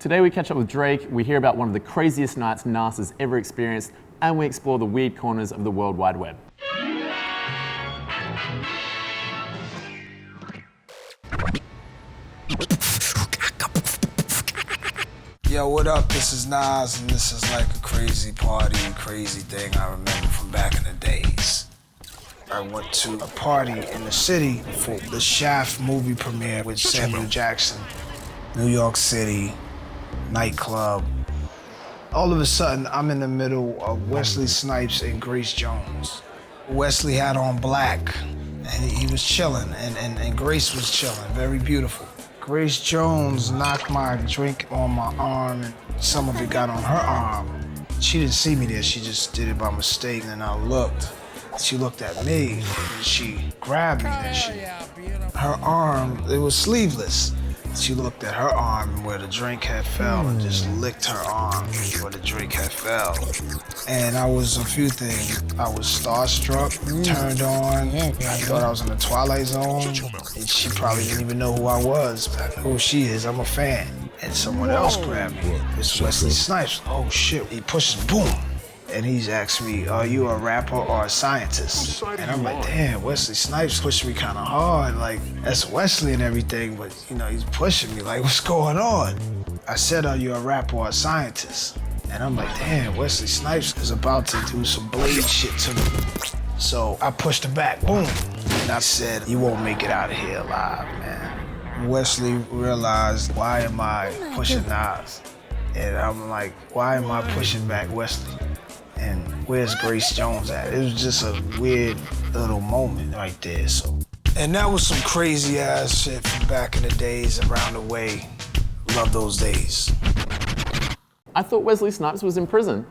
Today we catch up with Drake, we hear about one of the craziest nights NASA's ever experienced, and we explore the weird corners of the World Wide Web. Yo, what up? This is Nas, and this is like a crazy party, crazy thing I remember from back in the days. I went to a party in the city for the Shaft movie premiere with Samuel Jackson, New York City, nightclub. All of a sudden, I'm in the middle of Wesley Snipes and Grace Jones. Wesley had on black, and he was chilling, and Grace was chilling, very beautiful. Grace Jones knocked my drink on my arm, and some of it got on her arm. She didn't see me there, she just did it by mistake, and I looked. She looked at me, and she grabbed me, and her arm, it was sleeveless. She looked at her arm where the drink had fell and just licked her arm where the drink had fell. And I was a few things. I was starstruck, turned on. I thought I was in the Twilight Zone. And she probably didn't even know who I was. But who she is, I'm a fan. And someone else grabbed me. It's Wesley Snipes. Oh shit, he pushes, boom. And he's asked me, are you a rapper or a scientist? And I'm like, damn, Wesley Snipes pushed me kind of hard. Like, that's Wesley and everything, but you know, he's pushing me. Like, what's going on? I said, are you a rapper or a scientist? And I'm like, damn, Wesley Snipes is about to do some blade shit to me. So I pushed him back, boom. And I said, you won't make it out of here alive, man. Wesley realized, why am I pushing Nas? And I'm like, why am I pushing back Wesley? And where's Grace Jones at? It was just a weird little moment right there, so. And that was some crazy ass shit from back in the days around the way. Love those days. I thought Wesley Snipes was in prison.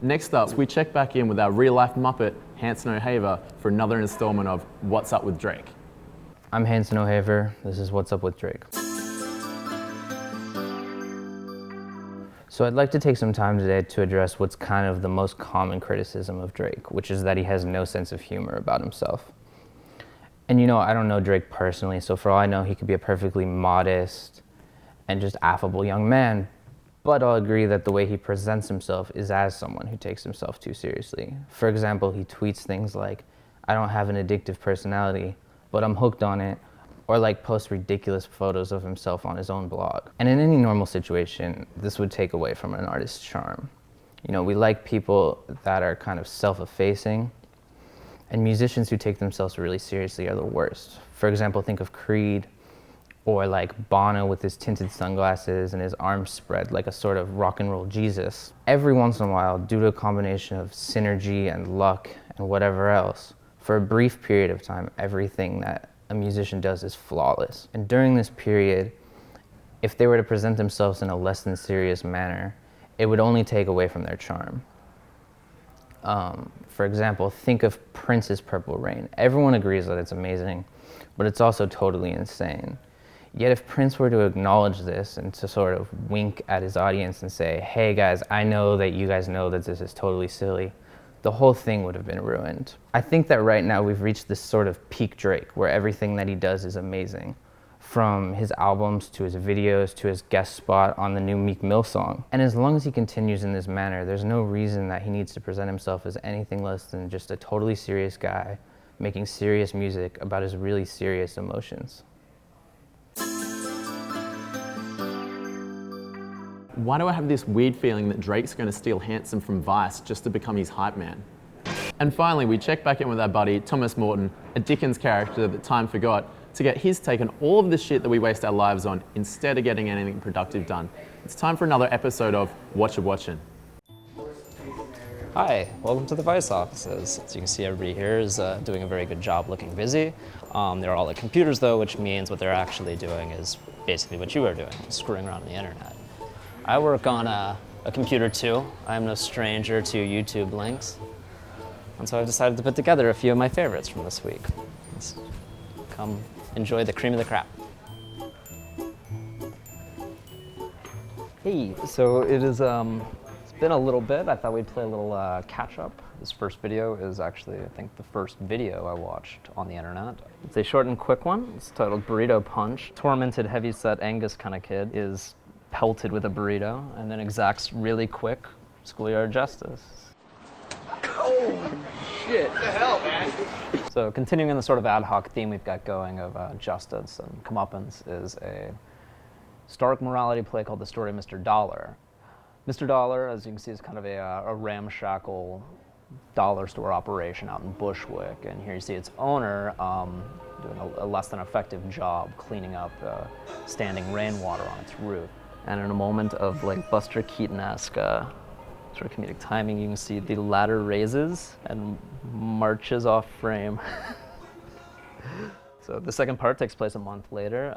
Next up, we check back in with our real-life Muppet, Hanson O'Haver, for another installment of What's Up with Drake. I'm Hanson O'Haver. This is What's Up with Drake. So I'd like to take some time today to address what's kind of the most common criticism of Drake, which is that he has no sense of humor about himself. And you know, I don't know Drake personally, so for all I know, he could be a perfectly modest and just affable young man, but I'll agree that the way he presents himself is as someone who takes himself too seriously. For example, he tweets things like, I don't have an addictive personality, but I'm hooked on it, or like post ridiculous photos of himself on his own blog. And in any normal situation, this would take away from an artist's charm. You know, we like people that are kind of self-effacing, and musicians who take themselves really seriously are the worst. For example, think of Creed, or like Bono with his tinted sunglasses and his arms spread like a sort of rock and roll Jesus. Every once in a while, due to a combination of synergy and luck and whatever else, for a brief period of time, everything that a musician does is flawless. And during this period, if they were to present themselves in a less than serious manner, it would only take away from their charm. For example, think of Prince's Purple Rain. Everyone agrees that it's amazing, but it's also totally insane. Yet if Prince were to acknowledge this and to sort of wink at his audience and say, hey guys, I know that you guys know that this is totally silly, the whole thing would have been ruined. I think that right now we've reached this sort of peak Drake where everything that he does is amazing. From his albums to his videos to his guest spot on the new Meek Mill song. And as long as he continues in this manner, there's no reason that he needs to present himself as anything less than just a totally serious guy making serious music about his really serious emotions. Why do I have this weird feeling that Drake's going to steal Hanson from Vice just to become his hype man? And finally, we check back in with our buddy, Thomas Morton, a Dickens character that time forgot, to get his take on all of the shit that we waste our lives on instead of getting anything productive done. It's time for another episode of Watchin. Hi, welcome to the Vice offices. As you can see, everybody here is doing a very good job looking busy. They're all at computers though, which means what they're actually doing is basically what you are doing, screwing around on the internet. I work on a computer too. I'm no stranger to YouTube links. And so I've decided to put together a few of my favorites from this week. Let's come enjoy the cream of the crop. Hey, so it's been a little bit. I thought we'd play a little catch up. This first video is actually, I think, the first video I watched on the internet. It's a short and quick one. It's titled Burrito Punch. Tormented, heavyset Angus kind of kid is pelted with a burrito and then exacts really quick schoolyard justice. Shit, what the hell, man? So continuing in the sort of ad hoc theme we've got going of justice and comeuppance is a stark morality play called The Story of Mr. Dollar. Mr. Dollar, as you can see, is kind of a ramshackle dollar store operation out in Bushwick, and here you see its owner doing a less than effective job cleaning up standing rainwater on its roof. And in a moment of like Buster Keaton-esque sort of comedic timing, you can see the ladder raises and marches off frame. So the second part takes place a month later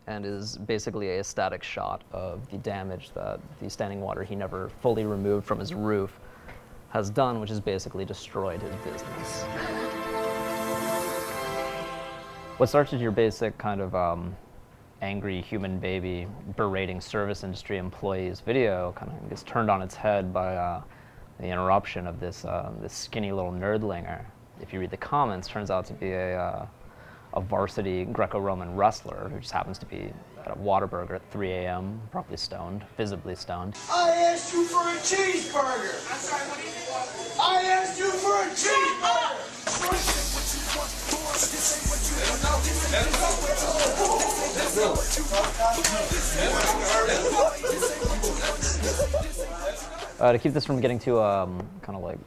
and is basically a static shot of the damage that the standing water he never fully removed from his roof has done, which has basically destroyed his business. What starts as your basic kind of angry human baby berating service industry employees video kind of gets turned on its head by the interruption of this skinny little nerdlinger. If you read the comments, turns out to be a varsity Greco-Roman wrestler who just happens to be at a Whataburger at 3 a.m., probably stoned, visibly stoned. I asked you for a cheeseburger. I'm sorry, what do you think? I asked you for a cheeseburger. To keep this from getting too kind of like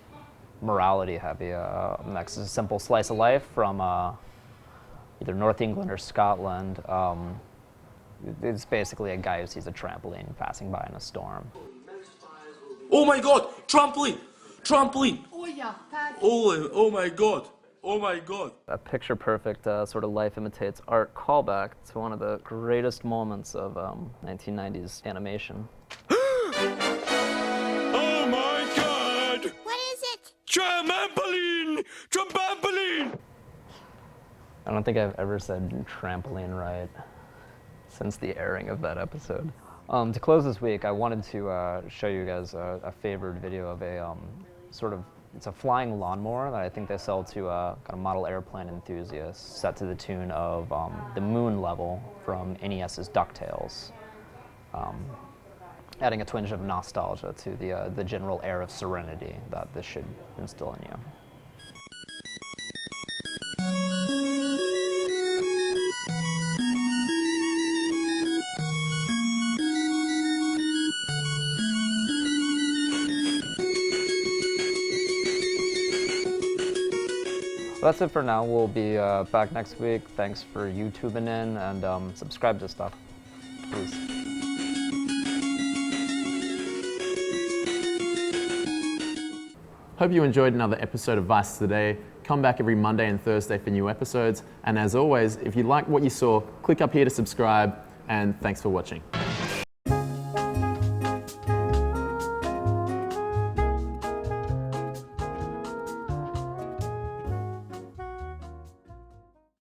morality heavy, next is a simple slice of life from either North England or Scotland. It's basically a guy who sees a trampoline passing by in a storm. Oh my god! Trampoline! Trampoline! Oh my god! Oh my god! A picture-perfect sort of life imitates art callback to one of the greatest moments of 1990s animation. Oh my god! What is it? Trampoline! Trampoline! I don't think I've ever said trampoline right since the airing of that episode. To close this week, I wanted to show you guys a favored video of a it's a flying lawnmower that I think they sell to kind of model airplane enthusiasts, set to the tune of the moon level from NES's DuckTales, adding a twinge of nostalgia to the general air of serenity that this should instill in you. That's it for now. We'll be back next week. Thanks for YouTubing in, and subscribe to stuff, please. Hope you enjoyed another episode of Vice Today. Come back every Monday and Thursday for new episodes. And as always, if you like what you saw, click up here to subscribe, and thanks for watching.